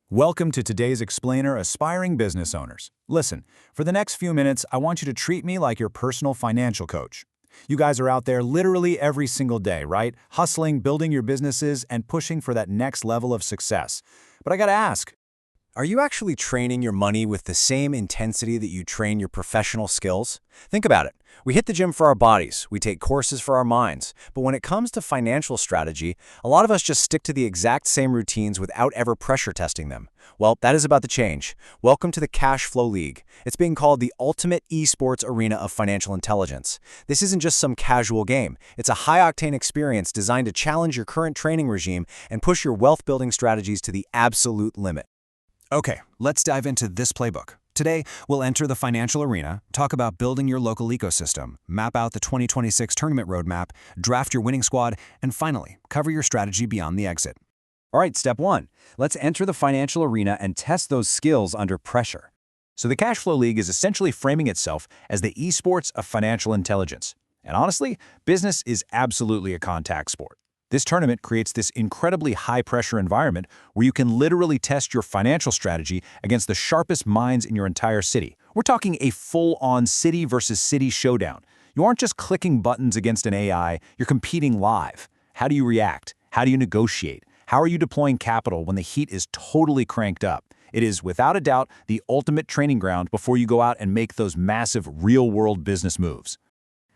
Welcome to today's explainer, aspiring business owners. Listen, for the next few minutes, I want you to treat me like your personal financial coach. You guys are out there literally every single day, right? Hustling, building your businesses, and pushing for that next level of success. But I gotta ask, are you actually training your money with the same intensity that you train your professional skills? Think about it. We hit the gym for our bodies, we take courses for our minds, but when it comes to financial strategy, a lot of us just stick to the exact same routines without ever pressure testing them. Well, that is about to change. Welcome to the Cashflow League. It's being called the ultimate esports arena of financial intelligence. This isn't just some casual game. It's a high-octane experience designed to challenge your current training regime and push your wealth-building strategies to the absolute limit. Okay, let's dive into this playbook. Today, we'll enter the financial arena, talk about building your local ecosystem, map out the 2026 tournament roadmap, draft your winning squad, and finally, cover your strategy beyond the exit. All right, step one. Let's enter the financial arena and test those skills under pressure. So the Cashflow League is essentially framing itself as the esports of financial intelligence. And honestly, business is absolutely a contact sport. This tournament creates this incredibly high-pressure environment where you can literally test your financial strategy against the sharpest minds in your entire city. We're talking a full-on city versus city showdown. You aren't just clicking buttons against an AI, you're competing live. How do you react? How do you negotiate? How are you deploying capital when the heat is totally cranked up? It is, without a doubt, the ultimate training ground before you go out and make those massive real-world business moves.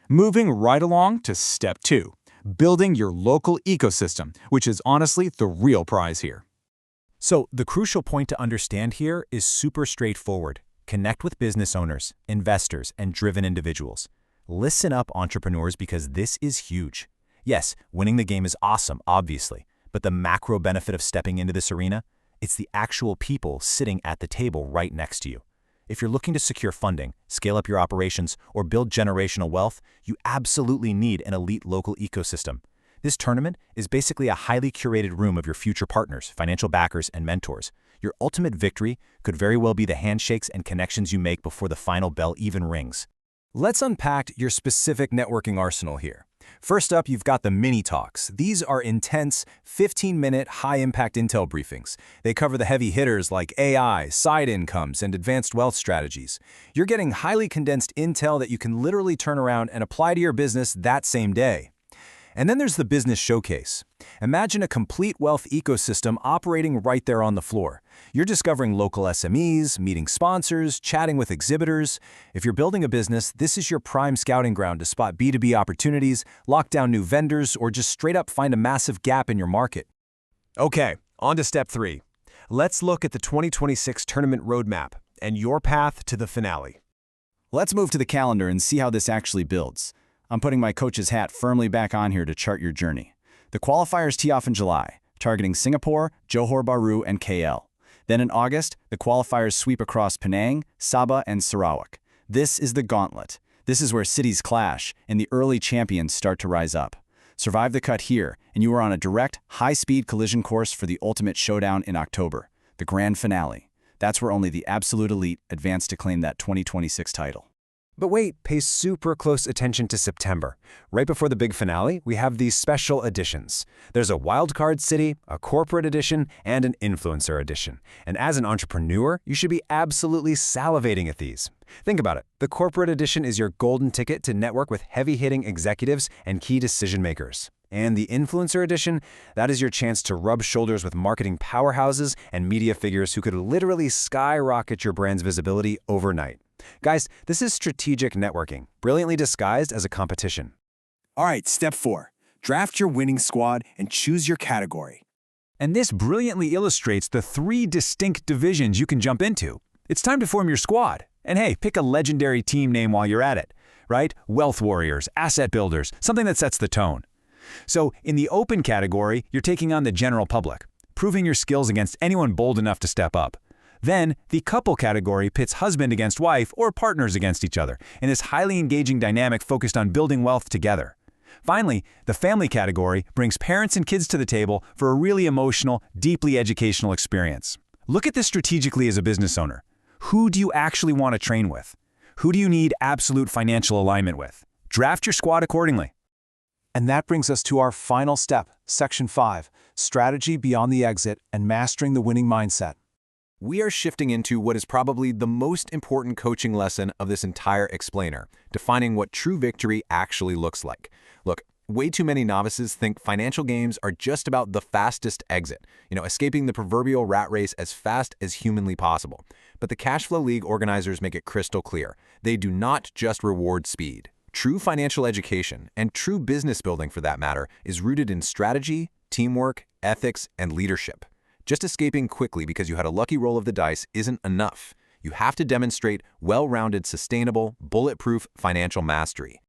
Moving right along to step two. Building your local ecosystem, which is honestly the real prize here. So the crucial point to understand here is super straightforward. Connect with business owners, investors, and driven individuals. Listen up, entrepreneurs, because this is huge. Yes, winning the game is awesome, obviously, but the macro benefit of stepping into this arena, it's the actual people sitting at the table right next to you. If you're looking to secure funding, scale up your operations, or build generational wealth, you absolutely need an elite local ecosystem. This tournament is basically a highly curated room of your future partners, financial backers, and mentors. Your ultimate victory could very well be the handshakes and connections you make before the final bell even rings. Let's unpack your specific networking arsenal here. First up, you've got the mini talks. These are intense, 15-minute, high-impact intel briefings. They cover the heavy hitters like AI, side incomes, and advanced wealth strategies. You're getting highly condensed intel that you can literally turn around and apply to your business that same day. And then there's the business showcase. Imagine a complete wealth ecosystem operating right there on the floor. You're discovering local SMEs, meeting sponsors, chatting with exhibitors. If you're building a business, this is your prime scouting ground to spot B2B opportunities, lock down new vendors, or just straight up find a massive gap in your market. Okay, on to step three. Let's look at the 2026 tournament roadmap and your path to the finale. Let's move to the calendar and see how this actually builds. I'm putting my coach's hat firmly back on here to chart your journey. The qualifiers tee off in July, targeting Singapore, Johor Bahru, and KL. Then in August, the qualifiers sweep across Penang, Sabah, and Sarawak. This is the gauntlet. This is where cities clash, and the early champions start to rise up. Survive the cut here, and you are on a direct, high-speed collision course for the ultimate showdown in October, the grand finale. That's where only the absolute elite advance to claim that 2026 title. But wait, pay super close attention to September. Right before the big finale, we have these special editions. There's a wildcard city, a corporate edition, and an influencer edition. And as an entrepreneur, you should be absolutely salivating at these. Think about it. The corporate edition is your golden ticket to network with heavy-hitting executives and key decision makers. And the influencer edition, that is your chance to rub shoulders with marketing powerhouses and media figures who could literally skyrocket your brand's visibility overnight. Guys, this is strategic networking, brilliantly disguised as a competition. All right, step four. Draft your winning squad and choose your category. And this brilliantly illustrates the three distinct divisions you can jump into. It's time to form your squad. And hey, pick a legendary team name while you're at it, right? Wealth warriors, asset builders, something that sets the tone. So in the open category, you're taking on the general public, proving your skills against anyone bold enough to step up. Then, the couple category pits husband against wife or partners against each other in this highly engaging dynamic focused on building wealth together. Finally, the family category brings parents and kids to the table for a really emotional, deeply educational experience. Look at this strategically as a business owner. Who do you actually want to train with? Who do you need absolute financial alignment with? Draft your squad accordingly. And that brings us to our final step, Section 5, Strategy Beyond the Exit and Mastering the Winning Mindset. We are shifting into what is probably the most important coaching lesson of this entire explainer, defining what true victory actually looks like. Look, way too many novices think financial games are just about the fastest exit, escaping the proverbial rat race as fast as humanly possible. But the Cashflow League organizers make it crystal clear. They do not just reward speed. True financial education, and true business building for that matter, is rooted in strategy, teamwork, ethics, and leadership. Just escaping quickly because you had a lucky roll of the dice isn't enough. You have to demonstrate well-rounded, sustainable, bulletproof financial mastery.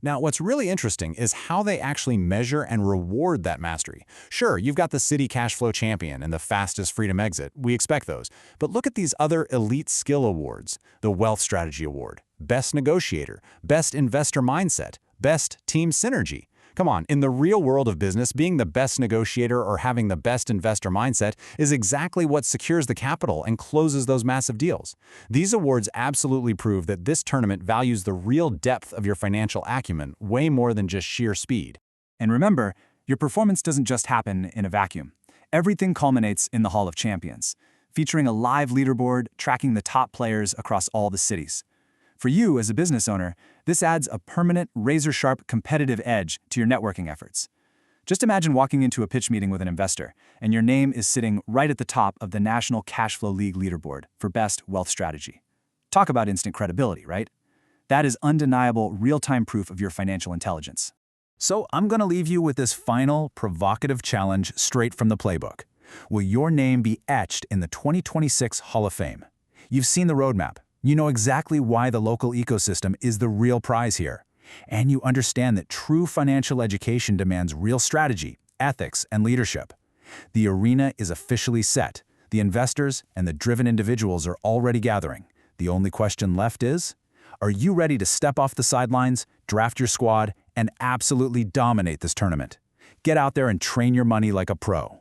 Now, what's really interesting is how they actually measure and reward that mastery. Sure, you've got the city cash flow champion and the fastest freedom exit. We expect those. But look at these other elite skill awards. The Wealth Strategy Award, Best Negotiator, Best Investor Mindset, Best Team Synergy. Come on, in the real world of business, being the best negotiator or having the best investor mindset is exactly what secures the capital and closes those massive deals. These awards absolutely prove that this tournament values the real depth of your financial acumen way more than just sheer speed. And remember, your performance doesn't just happen in a vacuum. Everything culminates in the Hall of Champions, featuring a live leaderboard tracking the top players across all the cities. For you as a business owner, this adds a permanent, razor-sharp competitive edge to your networking efforts. Just imagine walking into a pitch meeting with an investor, and your name is sitting right at the top of the National Cashflow League leaderboard for Best Wealth Strategy. Talk about instant credibility, right? That is undeniable, real-time proof of your financial intelligence. So I'm going to leave you with this final, provocative challenge straight from the playbook. Will your name be etched in the 2026 Hall of Fame? You've seen the roadmap. You know exactly why the local ecosystem is the real prize here. And you understand that true financial education demands real strategy, ethics, and leadership. The arena is officially set. The investors and the driven individuals are already gathering. The only question left is, are you ready to step off the sidelines, draft your squad, and absolutely dominate this tournament? Get out there and train your money like a pro.